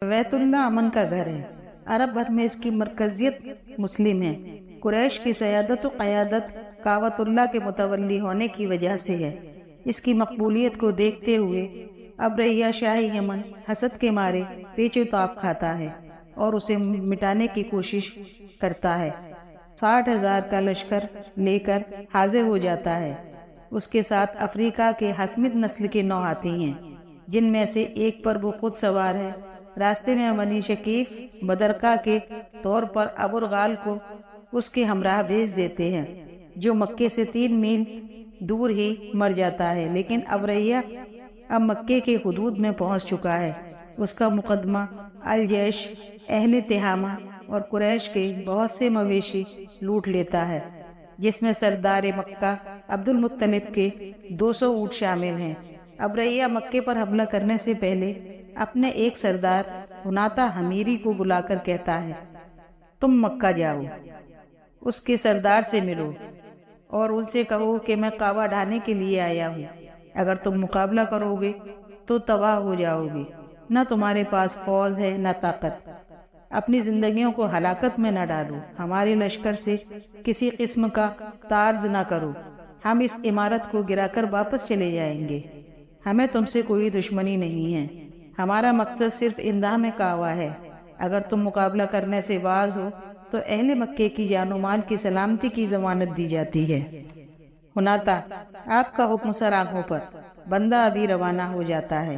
بیت اللہ امن کا گھر ہے۔ عرب بھر میں اس کی مرکزیت مسلم ہے۔ قریش کی سیادت و قیادت کعبۃ اللہ کے متولی ہونے کی وجہ سے ہے۔ اس کی مقبولیت کو دیکھتے ہوئے ابرحیہ شاہ یمن حسد کے مارے پیچ و تاب کھاتا ہے اور اسے مٹانے کی کوشش کرتا ہے۔ 60,000 کا لشکر لے کر حاضر ہو جاتا ہے۔ اس کے ساتھ افریقہ کے حسمت نسل کے 9 ہاتھی ہیں، جن میں سے ایک پر وہ خود سوار ہے۔ راستے میں بنی شکیف بدرکا کے طور پر ابو الغال کو اس کے ہمراہ بھیج دیتے ہیں، جو مکے سے 3 میل دور ہی مر جاتا ہے۔ لیکن ابرحیہ اب مکے کے حدود میں پہنچ چکا ہے۔ اس کا مقدمہ الجیش، اہل تہامہ اور قریش کے بہت سے مویشی لوٹ لیتا ہے، جس میں سردار مکہ عبد المطلب کے 200 اونٹ شامل ہیں۔ ابرحیہ مکے پر حملہ کرنے سے پہلے اپنے ایک سردار حناطہ حمیری کو بلا کر کہتا ہے، تم مکہ جاؤ، اس کے سردار سے ملو اور ان سے کہو کہ میں کعبہ ڈھانے کے لیے آیا ہوں۔ اگر تم مقابلہ کرو گے تو تباہ ہو جاؤ گے، نہ تمہارے پاس فوج ہے نہ طاقت۔ اپنی زندگیوں کو ہلاکت میں نہ ڈالو، ہمارے لشکر سے کسی قسم کا تعارض نہ کرو، ہم اس عمارت کو گرا کر واپس چلے جائیں گے۔ ہمیں تم سے کوئی دشمنی نہیں ہے، ہمارا مقصد صرف اندام کعبہ ہے۔ اگر تم مقابلہ کرنے سے باز ہو تو اہل مکے کی جان و مال کی سلامتی کی ضمانت دی جاتی ہے۔ حناطہ، آپ کا حکم سر آنکھوں پر، بندہ ابھی روانہ ہو جاتا ہے۔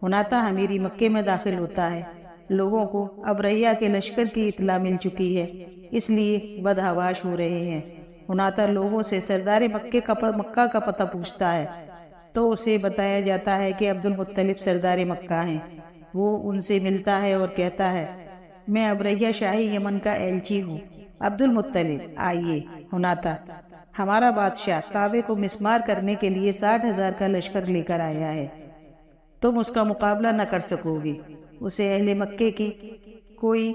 حناطہ حمیری مکے میں داخل ہوتا ہے۔ لوگوں کو ابرحیہ کے لشکر کی اطلاع مل چکی ہے، اس لیے بدحواش ہو رہے ہیں۔ حناطہ لوگوں سے سردار مکہ کا پتہ پوچھتا ہے تو اسے بتایا جاتا ہے کہ عبد المطلب سردار مکہ ہیں۔ وہ ان سے ملتا ہے اور کہتا ہے، میں ابرحیہ شاہی یمن کا ایلچی ہوں۔ عبد المطلب، آئیے۔ حناطہ، ہمارا بادشاہ کعبے کو مسمار کرنے کے لیے 60,000 کا لشکر لے کر آیا ہے، تم اس کا مقابلہ نہ کر سکو گے۔ اسے اہل مکے کی کوئی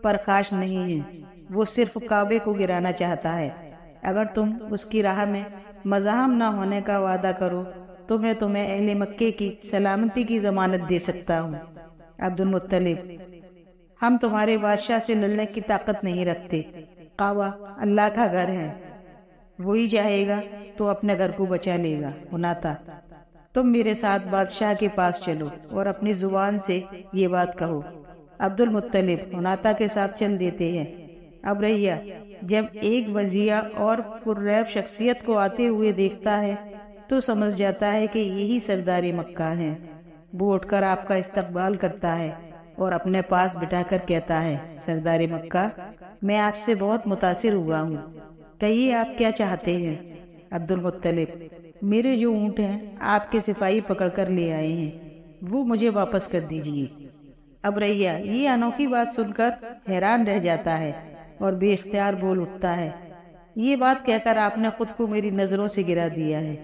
پرخاش نہیں ہے، وہ صرف کعبے کو گرانا چاہتا ہے۔ اگر تم اس کی راہ میں مزاحم نہ ہونے کا وعدہ کرو تو میں تمہیں اہل مکے کی سلامتی کی ضمانت دے سکتا ہوں۔ عبد المطلب، ہم تمہارے بادشاہ سے لڑنے کی طاقت نہیں رکھتے، کعبہ اللہ کا گھر ہے، وہی چاہے گا تو اپنے گھر کو بچا لے گا۔ حناطہ، تم میرے ساتھ بادشاہ کے پاس چلو اور اپنی زبان سے یہ بات کہو۔ عبد المطلب حناطہ کے ساتھ چل دیتے ہیں۔ ابرحیہ جب ایک وجیہ اور پرریب شخصیت کو آتے ہوئے دیکھتا ہے تو سمجھ جاتا ہے کہ یہی سردار مکہ ہیں۔ وہ اٹھ کر آپ کا استقبال کرتا ہے اور اپنے پاس بٹھا کر کہتا ہے، سردار مکہ، میں آپ سے بہت متاثر ہوا ہوں، کہیے آپ کیا چاہتے ہیں؟ عبد المطلب، میرے جو اونٹ ہیں آپ کے سپاہی پکڑ کر لے آئے ہیں، وہ مجھے واپس کر دیجیے۔ ابرحیہ یہ انوکھی بات سن کر حیران رہ جاتا ہے اور بے اختیار بول اٹھتا ہے، یہ بات کہہ کر آپ نے خود کو میری نظروں سے گرا دیا ہے۔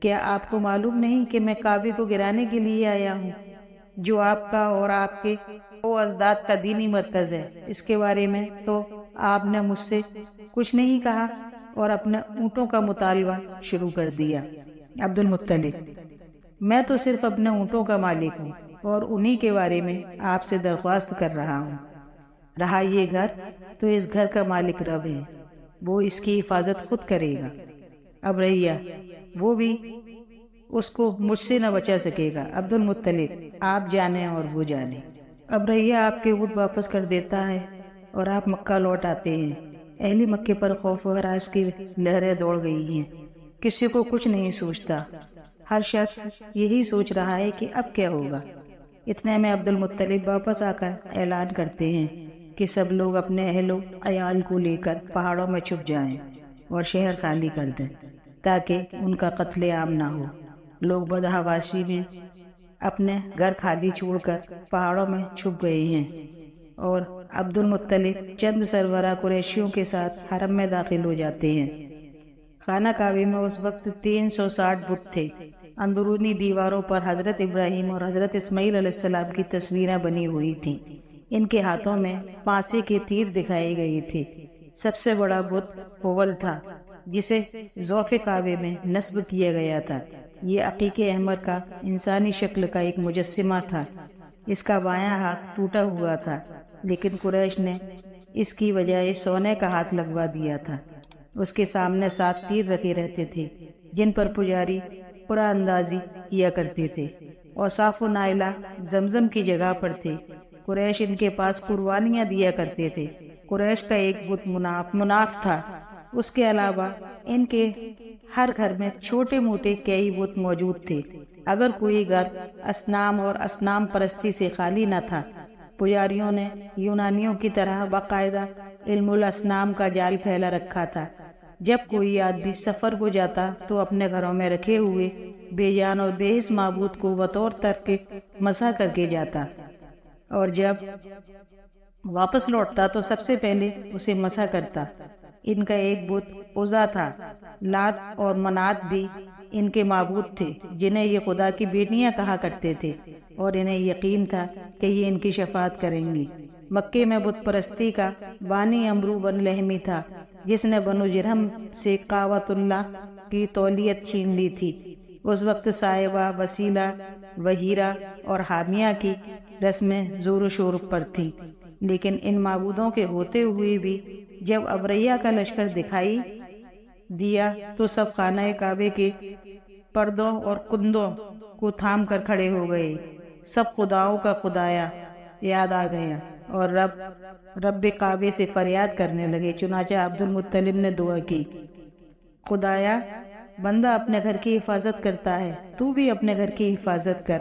کیا آپ کو معلوم نہیں کہ میں کعبے کو گرانے کے لیے آیا ہوں، جو آپ کا اور آپ کے اجداد کا دینی مرکز ہے؟ اس کے بارے میں تو آپ نے مجھ سے کچھ نہیں کہا اور اپنے اونٹوں کا مطالبہ شروع کر دیا۔ عبد المطلب، میں تو صرف اپنے اونٹوں کا مالک ہوں اور انہی کے بارے میں آپ سے درخواست کر رہا ہوں۔ رہا یہ گھر تو اس گھر کا مالک رب ہے، وہ اس کی حفاظت خود کرے گا۔ ابرحیہ، وہ بھی اس کو مجھ سے نہ بچا سکے گا۔ عبد المطلب، آپ جانیں اور وہ جانیں۔ ابرحیہ آپ کے اونٹ واپس کر دیتا ہے اور آپ مکہ لوٹ آتے ہیں۔ اہل مکے پر خوف و ہراس کی لہریں دوڑ گئی ہیں، کسی کو کچھ نہیں سوچتا، ہر شخص یہی سوچ رہا ہے کہ اب کیا ہوگا۔ اتنے میں عبد المطلب واپس آ کر اعلان کرتے ہیں کہ سب لوگ اپنے اہل و عیال کو لے کر پہاڑوں میں چھپ جائیں اور شہر خالی کر دیں تاکہ ان کا قتل عام نہ ہو۔ لوگ بدحواشی میں اپنے گھر خالی چھوڑ کر پہاڑوں میں چھپ گئے ہیں اور عبد المطلب چند سربراہ قریشیوں کے ساتھ حرم میں داخل ہو جاتے ہیں۔ خانہ کعبے میں اس وقت 360 بت تھے۔ اندرونی دیواروں پر حضرت ابراہیم اور حضرت اسماعیل علیہ السلام کی تصویریں بنی ہوئی تھیں۔ ان کے ہاتھوں میں پانسے کے تیر دکھائے گئے تھے۔ سب سے بڑا بت حول تھا، جسے ضعف کعبے میں نصب کیا گیا تھا۔ یہ عقیق احمر کا انسانی شکل کا ایک مجسمہ تھا۔ اس کا بایاں ہاتھ ٹوٹا ہوا تھا، لیکن قریش نے اس کی بجائے سونے کا ہاتھ لگوا دیا تھا۔ اس کے سامنے 7 تیر رکھے رہتے تھے جن پر پجاری قرآن اندازی کیا کرتے تھے۔ اوصاف و نائلہ زمزم کی جگہ پر تھے۔ قریش ان کے پاس قربانیاں دیا کرتے تھے۔ قریش کا ایک بت مناف تھا۔ اس کے علاوہ ان کے ہر گھر میں چھوٹے موٹے کئی بت موجود تھے۔ اگر کوئی گھر اصنام اور اصنام پرستی سے خالی نہ تھا، پجاریوں نے یونانیوں کی طرح باقاعدہ علم الاصنام کا جال پھیلا رکھا تھا۔ جب کوئی آدمی سفر ہو جاتا تو اپنے گھروں میں رکھے ہوئے بے جان اور بے حس معبود کو بطور ترک کے مسح کر کے جاتا، اور جب واپس لوٹتا تو سب سے پہلے اسے مسح کرتا۔ ان کا ایک بت عزا تھا۔ لات اور منات بھی ان کے معبود تھے، جنہیں یہ خدا کی بیٹیاں کہا کرتے تھے، اور انہیں یقین تھا کہ یہ ان کی شفاعت کریں گی۔ مکے میں بت پرستی کا بانی عمرو بن لہمی تھا، جس نے بنو جرہم سے قاوت اللہ کی تولیت چھین لی تھی۔ اس وقت صاحبہ، وسیلہ، وہیرہ اور حامیہ کی رسمیں زور و شور پر تھیں، لیکن ان معبودوں کے ہوتے ہوئے بھی جب ابریا کا لشکر دکھائی دیا تو سب خانہ کعبے کے پردوں اور کندوں کو تھام کر کھڑے ہو گئے۔ سب خداؤں کا خدایا یاد آ گیا اور رب کعبے سے فریاد کرنے لگے۔ چنانچہ عبد المطلب نے دعا کی، خدایا، بندہ اپنے گھر کی حفاظت کرتا ہے، تو بھی اپنے گھر کی حفاظت کر۔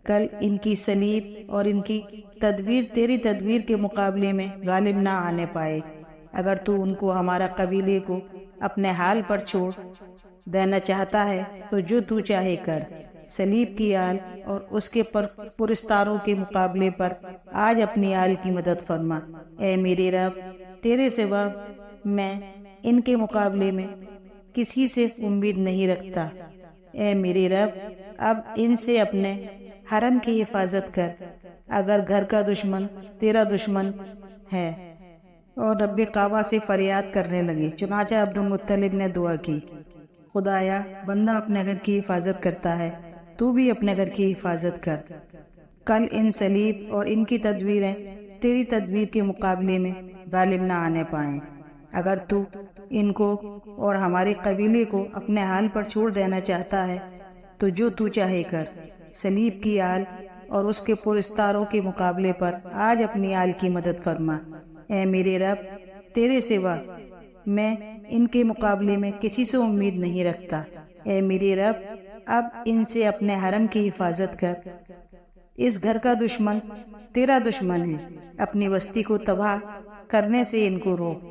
کل ان کی سلیب اور ان کی تدبیر تیری تدبیر کے مقابلے میں غالب نہ آنے پائے۔ اگر تو ان کو، ہمارا قبیلے کو، اپنے حال پر چھوڑ دینا چاہتا ہے تو جو تو چاہے کر۔ سلیب کی آل اور اس کے پرستاروں کے مقابلے پر آج اپنی آل کی مدد فرما۔ اے میرے رب، تیرے سوا میں ان کے مقابلے میں کسی سے امید نہیں رکھتا۔ اے میرے رب، اب ان سے اپنے حرم کی حفاظت کر۔ اگر گھر کا دشمن تیرا دشمن ہے، اور رب کعبہ سے فریاد کرنے لگے۔ چنانچہ عبد المطلب نے دعا کی، خدایا، بندہ اپنے گھر کی حفاظت کرتا ہے، تو بھی اپنے گھر کی حفاظت کر۔ کل ان سلیب اور ان کی تدبیریں تیری تدبیر کے مقابلے میں غالب نہ آنے پائیں۔ اگر تو ان کو اور ہمارے قبیلے کو اپنے حال پر چھوڑ دینا چاہتا ہے تو جو تو چاہے کر۔ سلیب کی آل اور اس کے پرستاروں کے مقابلے پر آج اپنی آل کی مدد فرما۔ اے میرے رب، تیرے سوا میں ان کے مقابلے میں کسی سے امید نہیں رکھتا۔ اے میرے رب، اب ان سے اپنے حرم کی حفاظت کر۔ اس گھر کا دشمن تیرا دشمن ہے، اپنی بستی کو تباہ کرنے سے ان کو روک۔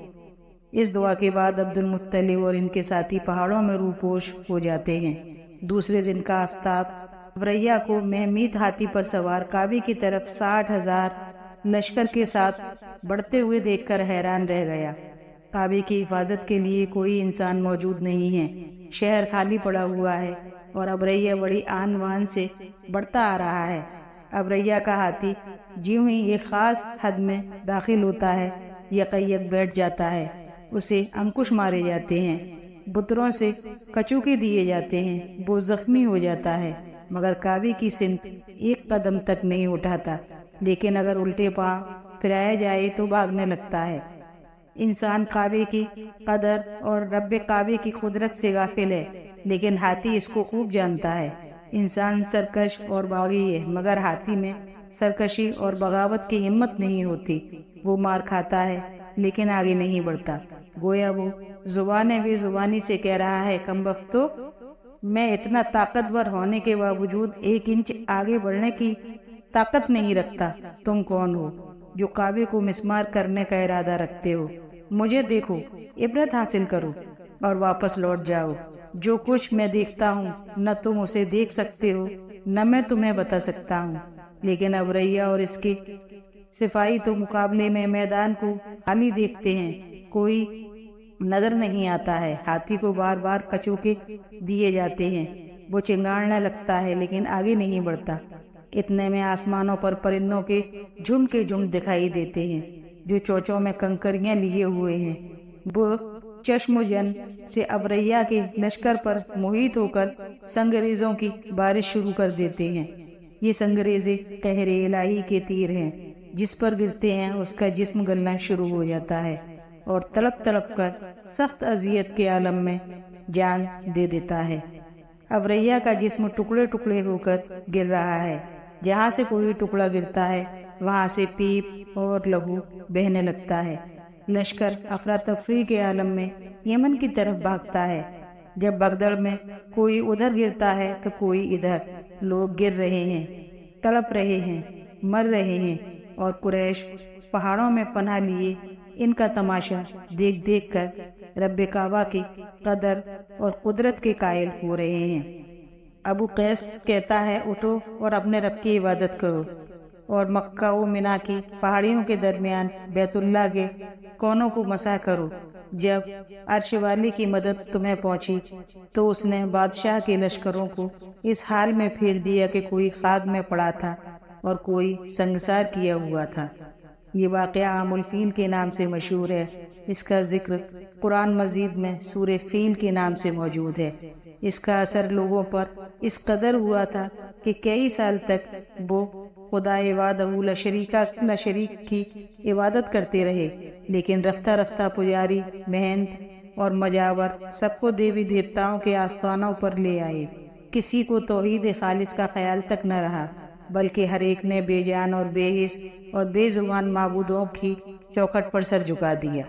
اس دعا کے بعد عبد المطلب اور ان کے ساتھی پہاڑوں میں روپوش ہو جاتے ہیں۔ دوسرے دن کا آفتاب ابریا کو مہمیت ہاتھی پر سوار کعبے کی طرف 60,000 لشکر کے ساتھ بڑھتے ہوئے دیکھ کر حیران رہ گیا۔ کعبے کی حفاظت کے لیے کوئی انسان موجود نہیں ہے، شہر خالی پڑا ہوا ہے، اور ابریا بڑی آن وان سے بڑھتا آ رہا ہے۔ ابریا کا ہاتھی جیوں ہی ایک خاص حد میں داخل ہوتا ہے، یکیک بیٹھ جاتا ہے، اسے انکش مارے جاتے ہیں، بتروں سے کچوکے دیے جاتے ہیں، وہ زخمی ہو جاتا ہے، مگر کعبے کی سمت ایک قدم تک نہیں اٹھاتا، لیکن اگر الٹے پاؤں پھرایا جائے تو بھاگنے لگتا ہے۔ انسان کعبے کی قدر اور رب کعبے کی قدرت سے غافل ہے، لیکن ہاتھی اس کو خوب جانتا ہے۔ انسان سرکش اور باغی ہے، مگر ہاتھی میں سرکشی اور بغاوت کی ہمت نہیں ہوتی۔ وہ مار کھاتا ہے لیکن آگے نہیں بڑھتا، گویا وہ زبان بے زبانی سے کہہ رہا ہے، کمبختو، میں اتنا طاقتور ہونے کے باوجود 1 انچ آگے بڑھنے کی طاقت نہیں رکھتا۔ تم کون ہو جو کعبے کو مسمار کرنے کا ارادہ رکھتے ہو؟ مجھے دیکھو، عبرت حاصل کرو اور واپس لوٹ جاؤ۔ جو کچھ میں دیکھتا ہوں نہ تم اسے دیکھ سکتے ہو نہ میں تمہیں بتا سکتا ہوں، لیکن ابریا اور اس کے سپاہی تو مقابلے میں میدان کو خالی دیکھتے ہیں، کوئی نظر نہیں آتا ہے۔ ہاتھی کو بار بار کچوکے دیے جاتے ہیں، وہ چنگاڑنے لگتا ہے لیکن آگے نہیں بڑھتا۔ اتنے میں آسمانوں پر پرندوں کے جھنڈ دکھائی دیتے ہیں جو چوچوں میں کنکریاں لیے ہوئے ہیں۔ وہ چشم و جن سے ابریا کے لشکر پر محیط ہو کر سنگریزوں کی بارش شروع کر دیتے ہیں۔ یہ سنگریزے قہر الہی کے تیر ہیں، جس پر گرتے ہیں اس کا جسم گلنا شروع ہو جاتا ہے اور تڑپ تڑپ کر سخت اذیت کے عالم میں جان دے دیتا ہے۔ اب ریا کا جسم ٹکڑے ٹکڑے ہو کر گر رہا ہے، جہاں سے کوئی ٹکڑا گرتا ہے وہاں سے پیپ اور لہو بہنے لگتا ہے۔ لشکر افراتفری کے عالم میں یمن کی طرف بھاگتا ہے۔ جب بگدڑ میں کوئی ادھر گرتا ہے تو کوئی ادھر، لوگ گر رہے ہیں، تڑپ رہے ہیں، مر رہے ہیں، اور قریش پہاڑوں میں پناہ لیے ان کا تماشا دیکھ دیکھ کر رب کعبہ کی قدر اور قدرت کے قائل ہو رہے ہیں۔ ابو قیس کہتا ہے، اٹھو اور اپنے رب کی عبادت کرو اور مکہ و منا کی پہاڑیوں کے درمیان بیت اللہ کے کونوں کو مسح کرو۔ جب عرش والی کی مدد تمہیں پہنچی تو اس نے بادشاہ کے لشکروں کو اس حال میں پھیر دیا کہ کوئی خاک میں پڑا تھا اور کوئی سنگسار کیا ہوا تھا۔ یہ واقعہ عام الفیل کے نام سے مشہور ہے۔ اس کا ذکر قرآن مجید میں سورہ فیل کے نام سے موجود ہے۔ اس کا اثر لوگوں پر اس قدر ہوا تھا کہ کئی سال تک وہ خدا وحدہ لا شریک کی عبادت کرتے رہے، لیکن رفتہ رفتہ پجاری، مہنت اور مجاور سب کو دیوی دیوتاؤں کے آستانوں پر لے آئے۔ کسی کو توحید خالص کا خیال تک نہ رہا، بلکہ ہر ایک نے بے جان اور بے حس اور بے زبان معبودوں کی چوکھٹ پر سر جھکا دیا۔